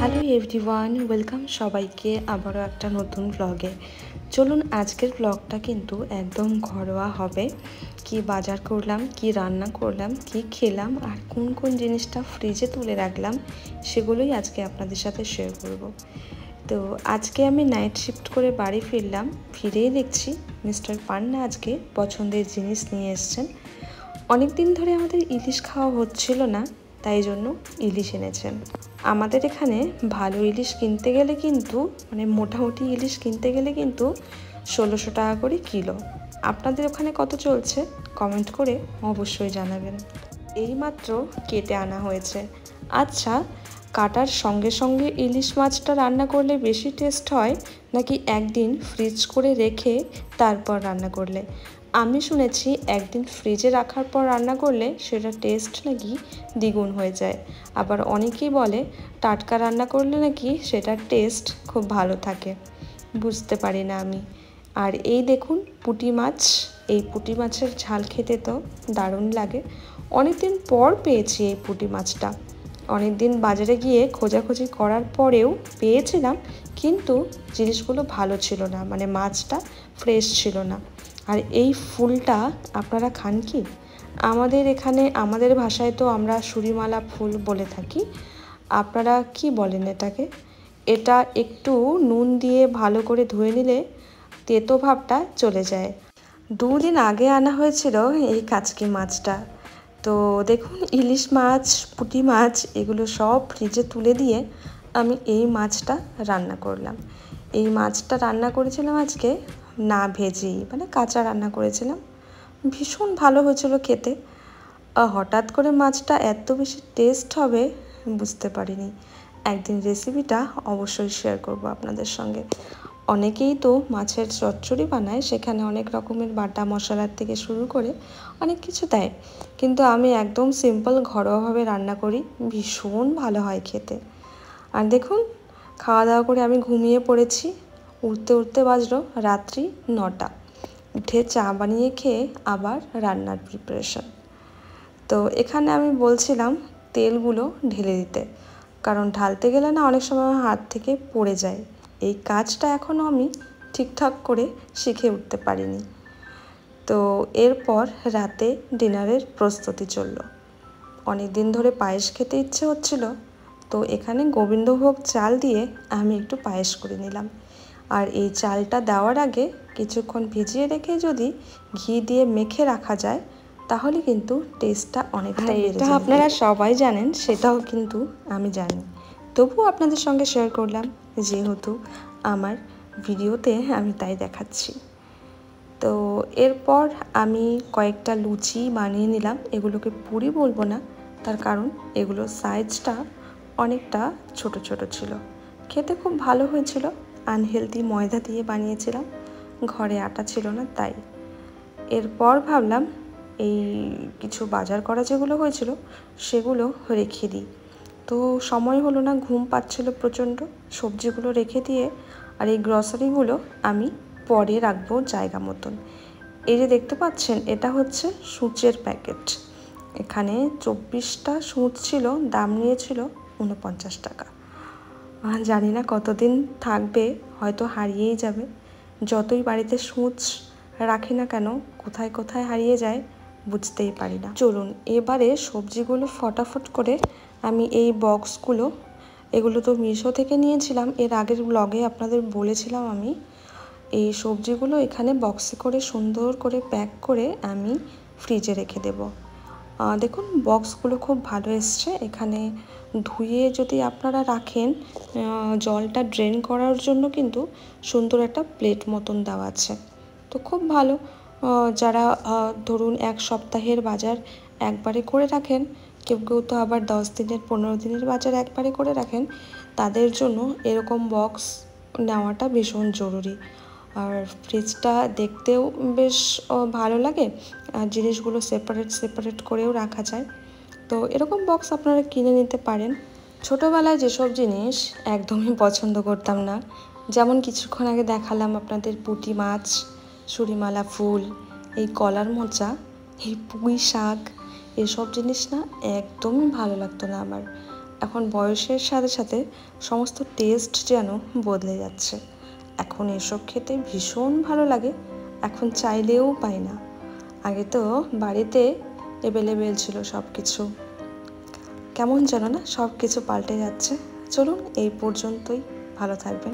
Hello everyone, welcome সবাইকে আবারও একটা নতুন ব্লগে। চলুন আজকের ব্লগটা কিন্তু একদম ঘরোয়া হবে। কি বাজার করলাম, কি রান্না করলাম, কি খেলাম আর কোন কোন জিনিসটা ফ্রিজে তুলে রাখলাম সেগুলোই আজকে আপনাদের সাথে শেয়ার করব। তো আজকে আমি নাইট শিফট করে বাড়ি ফিরলাম, ফিরেই দেখছি মিস্টার পান্না আজকে পছন্দের জিনিস নিয়ে এসছেন। অনেক দিন ধরে আমাদের ইলিশ খাওয়া হচ্ছিল না, তাই জন্য ইলিশ এনেছেন। আমাদের এখানে ভালো ইলিশ কিনতে গেলে কিন্তু মোটামুটি ইলিশ কিনতে গেলে কিন্তু 1600 টাকা করে কিলো। আপনাদের ওখানে কত চলছে কমেন্ট করে অবশ্যই জানাবেন। এইমাত্র কেটে আনা হয়েছে। আচ্ছা, কাটার সঙ্গে সঙ্গে ইলিশ মাছটা রান্না করলে বেশি টেস্ট হয় নাকি একদিন ফ্রিজ করে রেখে তারপর রান্না করলে? আমি শুনেছি একদিন ফ্রিজে রাখার পর রান্না করলে সেটা টেস্ট নাকি দ্বিগুণ হয়ে যায়। আবার অনেকেই বলে টাটকা রান্না করলে নাকি সেটার টেস্ট খুব ভালো থাকে। বুঝতে পারি না আমি। আর এই দেখুন পুঁটি মাছ, এই পুঁটি মাছের ঝাল খেতে তো দারুণ লাগে। অনেক দিন পর পেয়েছি এই পুঁটি মাছটা। অনেক দিন বাজারে গিয়ে খোঁজাখুঁজি করার পরেও পেয়েছিলাম, কিন্তু জিনিসগুলো ভালো ছিল না, মাছটা ফ্রেশ ছিল না। আর এই ফুলটা আপনারা খান কি? আমাদের এখানে আমাদের ভাষায় তো আমরা সুরিমালা ফুল বলে থাকি। আপনারা কি বলেন এটাকে? এটা একটু নুন দিয়ে ভালো করে ধুয়ে নিলে তেতো ভাবটা চলে যায়। 2 দিন আগে আনা হয়েছিল এই কাচকি মাছটা। তো দেখুন ইলিশ মাছ, পুঁটি মাছ এগুলো সব ফ্রিজে তুলে দিয়ে আমি এই মাছটা রান্না করলাম। এই মাছটা রান্না করেছিলাম আজকে না ভেজেই, কাঁচা রান্না করেছিলাম। ভীষণ ভালো হয়েছিল খেতে। হঠাৎ করে মাছটা এত বেশি টেস্ট হবে বুঝতে পারিনি। একদিন রেসিপিটা অবশ্যই শেয়ার করব আপনাদের সঙ্গে। অনেকেই তো মাছের চচ্চড়ি বানায়, সেখানে অনেক রকমের বাটা মশলার থেকে শুরু করে অনেক কিছু দেয়, কিন্তু আমি একদম সিম্পল ঘরোয়াভাবে রান্না করি, ভীষণ ভালো হয় খেতে। আর দেখুন খাওয়া দাওয়া করে আমি ঘুমিয়ে পড়েছি। উঠতে উঠতে বাজলো রাত্রি 9টা। উঠে চা বানিয়ে খেয়ে আবার রান্নার প্রিপারেশন। তো এখানে আমি বলছিলাম তেলগুলো ঢেলে দিতে, কারণ ঢালতে গেলে না অনেক সময় হাত থেকে পড়ে যায়। এই কাজটা এখনও আমি ঠিকঠাক করে শিখে উঠতে পারিনি। তো এরপর রাতে ডিনারের প্রস্তুতি চলল। অনেক দিন ধরে পায়েস খেতে ইচ্ছে হচ্ছিল, তো এখানে গোবিন্দভোগ চাল দিয়ে আমি একটু পায়েস করে নিলাম। আর এই চালটা দেওয়ার আগে কিছুক্ষণ ভিজিয়ে রেখে যদি ঘি দিয়ে মেখে রাখা যায় তাহলে কিন্তু টেস্টটা অনেকটা বেড়ে যায়। এটা আপনারা সবাই জানেন, সেটাও কিন্তু আমি জানি, তবুও আপনাদের সঙ্গে শেয়ার করলাম, যেহেতু আমার ভিডিওতে আমি তাই দেখাচ্ছি। তো এরপর আমি কয়েকটা লুচি বানিয়ে নিলাম। এগুলোকে পুরি বলবো না, তার কারণ এগুলোর সাইজটা অনেকটা ছোট ছোট ছিল। খেতে খুব ভালো হয়েছিল। আনহেলদি ময়দা দিয়ে বানিয়েছিলাম, ঘরে আটা ছিল না তাই। এরপর ভাবলাম এই কিছু বাজার করা যেগুলো হয়েছিল সেগুলো রেখে দিই। তো সময় হলো না, ঘুম পাচ্ছিল প্রচণ্ড। সবজিগুলো রেখে দিয়ে আর এই গ্রসারিগুলো আমি পরে রাখবো জায়গা মতন। এই যে দেখতে পাচ্ছেন এটা হচ্ছে সূচের প্যাকেট। এখানে 24টা সূচ ছিল, দাম নিয়েছিল 49 টাকা। জানি না কতদিন থাকবে, হয়তো হারিয়েই যাবে। যতই বাড়িতে সূচ রাখি না কেন কোথায় কোথায় হারিয়ে যায় বুঝতেই পারি না। চলুন এবারে সবজিগুলো ফটাফট করে আমি এই বক্সগুলো, এগুলো তো মিশো থেকে নিয়েছিলাম, এর আগের ব্লগে আপনাদের বলেছিলাম আমি। এই সবজিগুলো এখানে বক্সে করে সুন্দর করে প্যাক করে আমি ফ্রিজে রেখে দেব। দেখুন বক্সগুলো খুব ভালো এসছে। এখানে ধুয়ে যদি আপনারা রাখেন, জলটা ড্রেন করার জন্য কিন্তু সুন্দর একটা প্লেট মতন দেওয়া আছে। তো খুব ভালো। যারা ধরুন 1 সপ্তাহের বাজার একবারে করে রাখেন, কেউ কেউ তো আবার 10 দিনের 15 দিনের বাজার একবারে করে রাখেন, তাদের জন্য এরকম বক্স নেওয়াটা ভীষণ জরুরি। আর ফ্রিজটা দেখতেও বেশ ভালো লাগে, আর জিনিসগুলো সেপারেট সেপারেট করেও রাখা যায়। তো এরকম বক্স আপনারা কিনে নিতে পারেন। ছোটোবেলায় যেসব জিনিস একদমই পছন্দ করতাম না, যেমন কিছুক্ষণ আগে দেখালাম আপনাদের পুঁটি মাছ, সুরিমালা ফুল, এই কলার মোচা, এই পুঁই শাক, এসব জিনিস না একদমই ভালো লাগতো না আমার। এখন বয়সের সাথে সাথে সমস্ত টেস্ট যেন বদলে যাচ্ছে। এখন এসব খেতে ভীষণ ভালো লাগে, এখন চাইলেও পাই না। আগে তো বাড়িতে অ্যাভেলেবেল ছিল সব কিছু, কেমন যেন না সব কিছু পাল্টে যাচ্ছে। চলুন এই পর্যন্তই, ভালো থাকবেন।